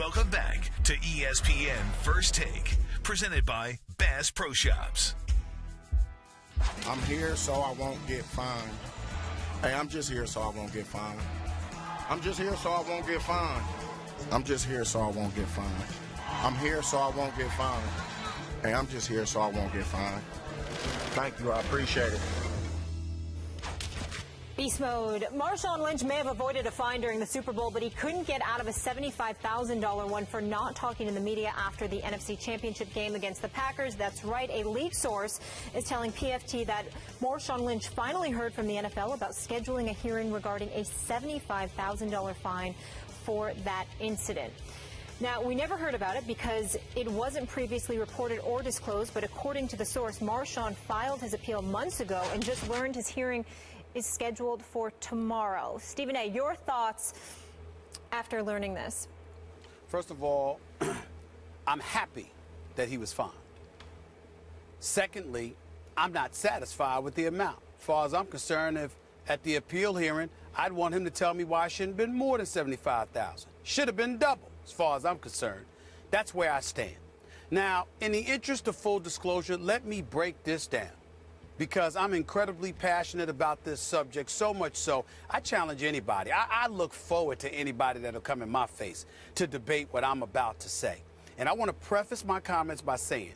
Welcome back to ESPN First Take, presented by Bass Pro Shops. I'm here so I won't get fined. Hey, I'm just here so I won't get fined. I'm just here so I won't get fined. I'm just here so I won't get fined. I'm here so I won't get fined. Hey, I'm just here so I won't get fined. Thank you, I appreciate it. Beast mode. Marshawn Lynch may have avoided a fine during the Super Bowl, but he couldn't get out of a $75,000 one for not talking to the media after the NFC Championship game against the Packers. That's right. A leaked source is telling PFT that Marshawn Lynch finally heard from the NFL about scheduling a hearing regarding a $75,000 fine for that incident. Now, we never heard about it because it wasn't previously reported or disclosed, but according to the source, Marshawn filed his appeal months ago and just learned his hearing is scheduled for tomorrow. Stephen A., your thoughts after learning this? First of all, I'm happy that he was fined. Secondly, I'm not satisfied with the amount. As far as I'm concerned, if at the appeal hearing, I'd want him to tell me why it shouldn't have been more than $75,000. Should have been double, as far as I'm concerned. That's where I stand. Now, in the interest of full disclosure, let me break this down, because I'm incredibly passionate about this subject, so much so I challenge anybody. I look forward to anybody that'll come in my face to debate what I'm about to say. And I want to preface my comments by saying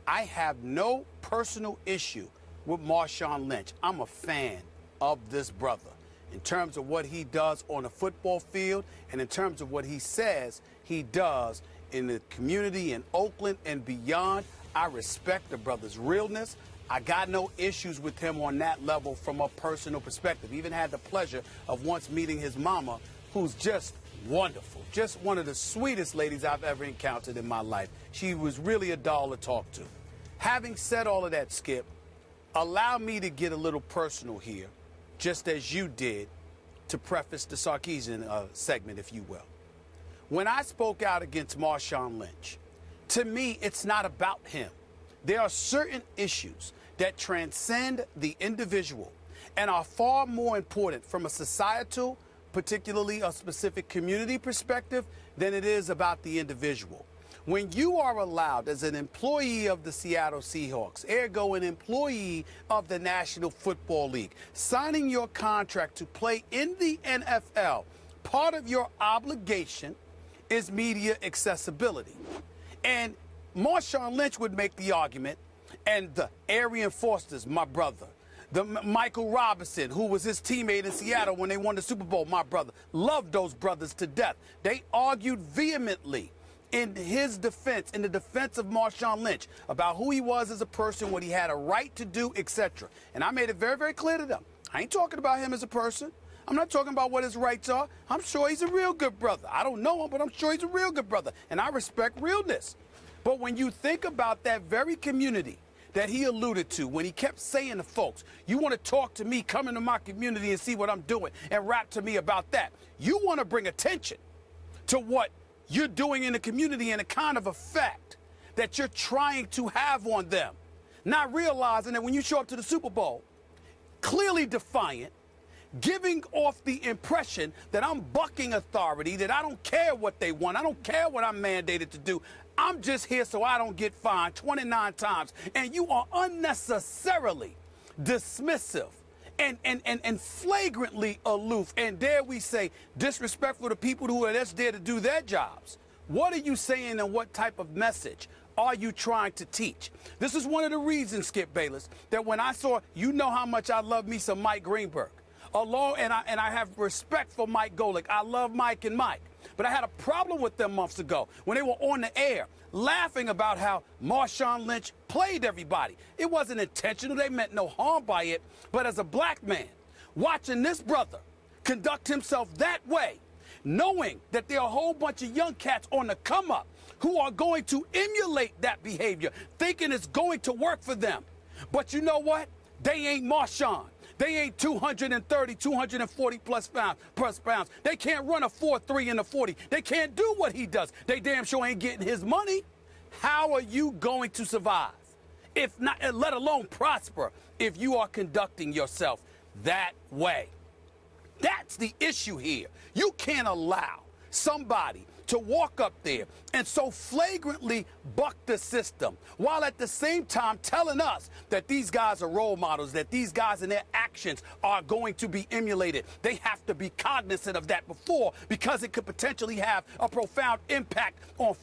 I have no personal issue with Marshawn Lynch. I'm a fan of this brother in terms of what he does on the football field and in terms of what he says he does in the community in Oakland and beyond. I respect the brother's realness. I got no issues with him on that level from a personal perspective. Even had the pleasure of once meeting his mama, who's just wonderful. Just one of the sweetest ladies I've ever encountered in my life. She was really a doll to talk to. Having said all of that, Skip, allow me to get a little personal here, just as you did, to preface the Sarkeesian segment, if you will. When I spoke out against Marshawn Lynch, to me, it's not about him. There are certain issues that transcend the individual and are far more important from a societal, particularly a specific community perspective, than it is about the individual. When you are allowed as an employee of the Seattle Seahawks, ergo an employee of the National Football League, signing your contract to play in the NFL, part of your obligation is media accessibility. And Marshawn Lynch would make the argument, and the Arian Foster's, my brother, the Michael Robinson, who was his teammate in Seattle when they won the Super Bowl, my brother, loved those brothers to death. They argued vehemently in his defense, in the defense of Marshawn Lynch, about who he was as a person, what he had a right to do, etc. And I made it very, very clear to them. I ain't talking about him as a person. I'm not talking about what his rights are. I'm sure he's a real good brother. I don't know him, but I'm sure he's a real good brother, and I respect realness. But when you think about that very community that he alluded to, when he kept saying to folks, you want to talk to me, come into my community and see what I'm doing, and rap to me about that. You want to bring attention to what you're doing in the community and the kind of effect that you're trying to have on them. Not realizing that when you show up to the Super Bowl, clearly defiant, giving off the impression that I'm bucking authority, that I don't care what they want, I don't care what I'm mandated to do. I'm just here so I don't get fined 29 times. And you are unnecessarily dismissive and flagrantly aloof. And dare we say disrespectful to people who are just there to do their jobs. What are you saying and what type of message are you trying to teach? This is one of the reasons, Skip Bayless, that when I saw, you know how much I love me some Mike Greenberg. And I have respect for Mike Golick. I love Mike and Mike. But I had a problem with them months ago when they were on the air laughing about how Marshawn Lynch played everybody. It wasn't intentional. They meant no harm by it. But as a black man, watching this brother conduct himself that way, knowing that there are a whole bunch of young cats on the come up who are going to emulate that behavior, thinking it's going to work for them. But you know what? They ain't Marshawn. They ain't 230, 240 plus pounds. They can't run a 4.3 in the 40. They can't do what he does. They damn sure ain't getting his money. How are you going to survive? If not, let alone prosper, if you are conducting yourself that way? That's the issue here. You can't allow somebody to walk up there and so flagrantly buck the system, while at the same time telling us that these guys are role models, that these guys and their actions are going to be emulated. They have to be cognizant of that before, because it could potentially have a profound impact on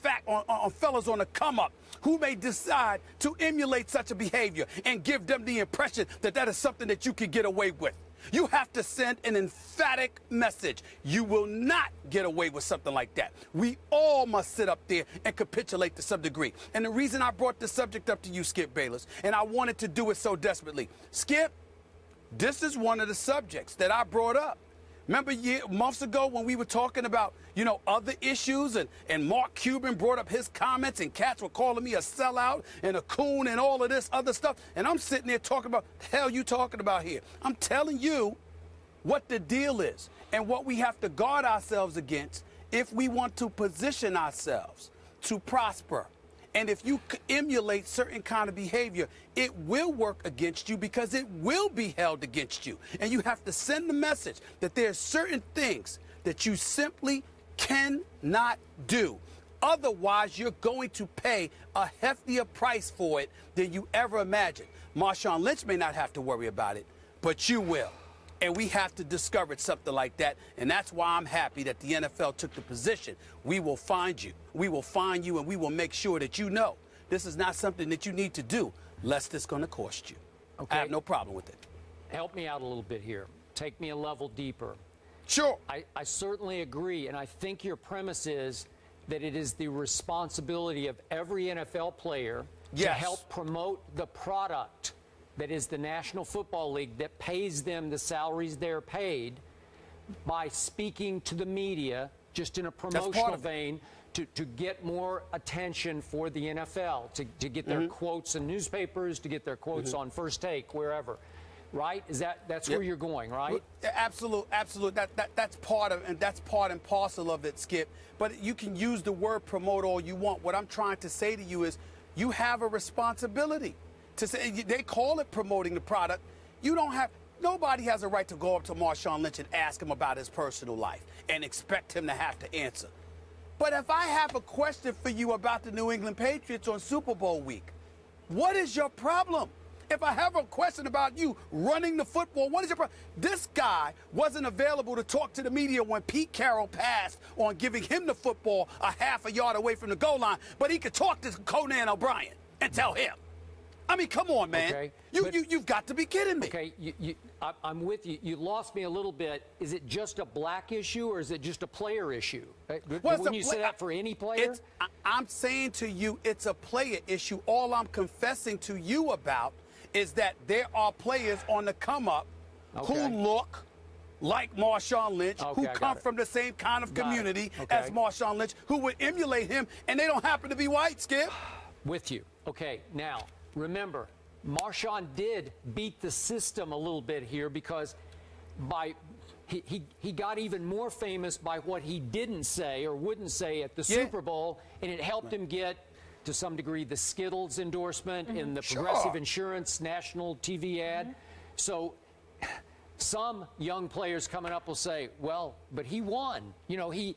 fellas on the come up who may decide to emulate such a behavior and give them the impression that that is something that you can get away with. You have to send an emphatic message. You will not get away with something like that. We all must sit up there and capitulate to some degree. And the reason I brought this subject up to you, Skip Bayless, and I wanted to do it so desperately, Skip, this is one of the subjects that I brought up. Remember months ago when we were talking about, other issues, and Mark Cuban brought up his comments and cats were calling me a sellout and a coon and all of this other stuff. And I'm sitting there talking about, the hell you talking about here? I'm telling you what the deal is and what we have to guard ourselves against if we want to position ourselves to prosper. And if you emulate certain kind of behavior, it will work against you, because it will be held against you. And you have to send the message that there are certain things that you simply cannot do. Otherwise, you're going to pay a heftier price for it than you ever imagined. Marshawn Lynch may not have to worry about it, but you will. And we have to discourage something like that. And that's why I'm happy that the NFL took the position. We will find you. We will find you, and we will make sure that you know this is not something that you need to do, lest it's going to cost you. Okay. I have no problem with it. Help me out a little bit here. Take me a level deeper. Sure. I certainly agree, and I think your premise is that it is the responsibility of every NFL player to help promote the product that is the National Football League, that pays them the salaries they're paid, by speaking to the media just in a promotional vein to get more attention for the NFL, to get their quotes in newspapers, to get their quotes on First Take, wherever. Right? That's where you're going, right? Absolute. That's part and parcel of it, Skip. But you can use the word promote all you want. What I'm trying to say to you is you have a responsibility to say. They call it promoting the product. Nobody has a right to go up to Marshawn Lynch and ask him about his personal life and expect him to have to answer. But if I have a question for you about the New England Patriots on Super Bowl week, what is your problem? If I have a question about you running the football, what is your problem? This guy wasn't available to talk to the media when Pete Carroll passed on giving him the football a half a yard away from the goal line, but he could talk to Conan O'Brien and tell him. I mean, come on, man. Okay, you've got to be kidding me. Okay, I'm with you. You lost me a little bit. Is it just a black issue, or is it just a player issue? Wouldn't you say that for any player? I'm saying to you it's a player issue. All I'm confessing to you about is that there are players on the come up who look like Marshawn Lynch, who come from the same kind of community as Marshawn Lynch, who would emulate him, and they don't happen to be white, Skip. With you. Okay, now, remember, Marshawn did beat the system a little bit here, because he got even more famous by what he didn't say or wouldn't say at the Super Bowl, and it helped him get, to some degree, the Skittles endorsement in the Progressive Insurance national TV ad. So some young players coming up will say, well, but he won. He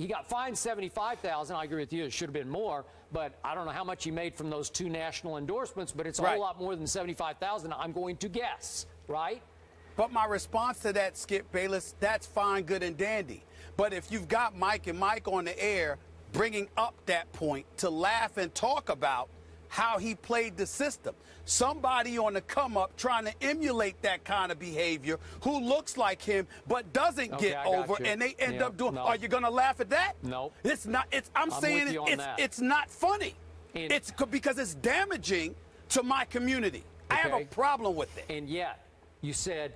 got fined $75,000. I agree with you, it should have been more, but I don't know how much he made from those 2 national endorsements, but it's a whole lot more than $75,000, I'm going to guess, right? But my response to that, Skip Bayless, that's fine, good, and dandy. But if you've got Mike and Mike on the air bringing up that point to laugh and talk about how he played the system, somebody on the come up trying to emulate that kind of behavior who looks like him but doesn't get over, and they end up doing. Are you going to laugh at that? No. It's not. I'm saying it's not funny. It's because it's damaging to my community. I have a problem with it. And yet, you said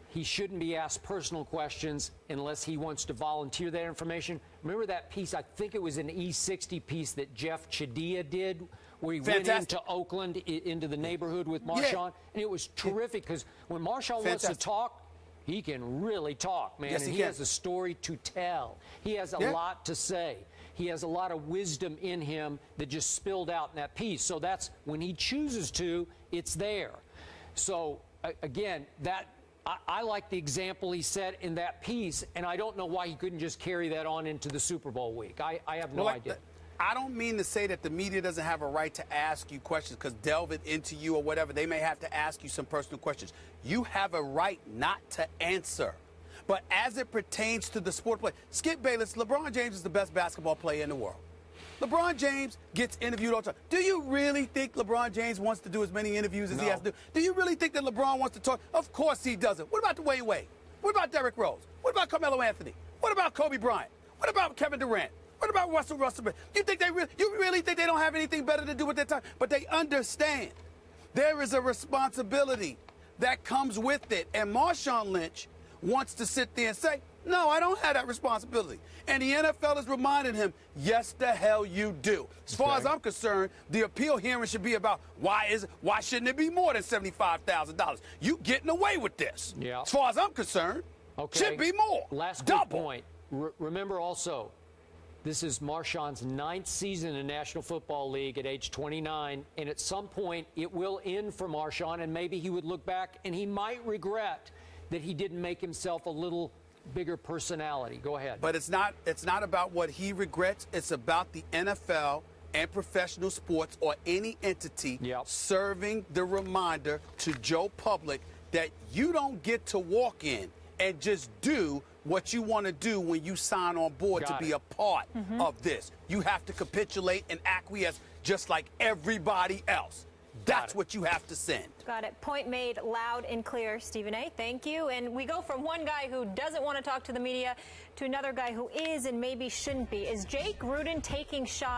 he shouldn't be asked personal questions unless he wants to volunteer that information. Remember that piece? I think it was an E60 piece that Jeff Chadia did, where he went into Oakland, into the neighborhood with Marshawn. And it was terrific, because when Marshawn wants to talk, he can really talk, man. Yes, and he has a story to tell. He has a lot to say. He has a lot of wisdom in him that just spilled out in that piece. So that's when he chooses to, it's there. So, again, that I like the example he set in that piece, and I don't know why he couldn't just carry that on into the Super Bowl week. I have no idea. I don't mean to say that the media doesn't have a right to ask you questions, because delving into you or whatever, they may have to ask you some personal questions. You have a right not to answer. But as it pertains to the sport play, Skip Bayless, LeBron James is the best basketball player in the world. LeBron James gets interviewed all the time. Do you really think LeBron James wants to do as many interviews as he has to do? Do you really think that LeBron wants to talk? Of course he doesn't. What about Dwayne Wade? What about Derrick Rose? What about Carmelo Anthony? What about Kobe Bryant? What about Kevin Durant? What about Russell Westbrook? You really think they don't have anything better to do with their time? But they understand there is a responsibility that comes with it. And Marshawn Lynch wants to sit there and say, no, I don't have that responsibility. And the NFL is reminding him, yes, the hell you do. As far as I'm concerned, the appeal hearing should be about why shouldn't it be more than $75,000? You getting away with this. Yeah. As far as I'm concerned, should be more. Last double. Point. Remember also, this is Marshawn's 9th season in the National Football League at age 29, and at some point it will end for Marshawn, and maybe he would look back and he might regret that he didn't make himself a little bigger personality. Go ahead. But it's not about what he regrets. It's about the NFL and professional sports or any entity serving the reminder to Joe Public that you don't get to walk in and just do what you want to do when you sign on board to be a part of this. You have to capitulate and acquiesce just like everybody else. That's what you have to send. Got it. Point made loud and clear, Stephen A. Thank you. And we go from one guy who doesn't want to talk to the media to another guy who is and maybe shouldn't be. Is Jake Gruden taking shots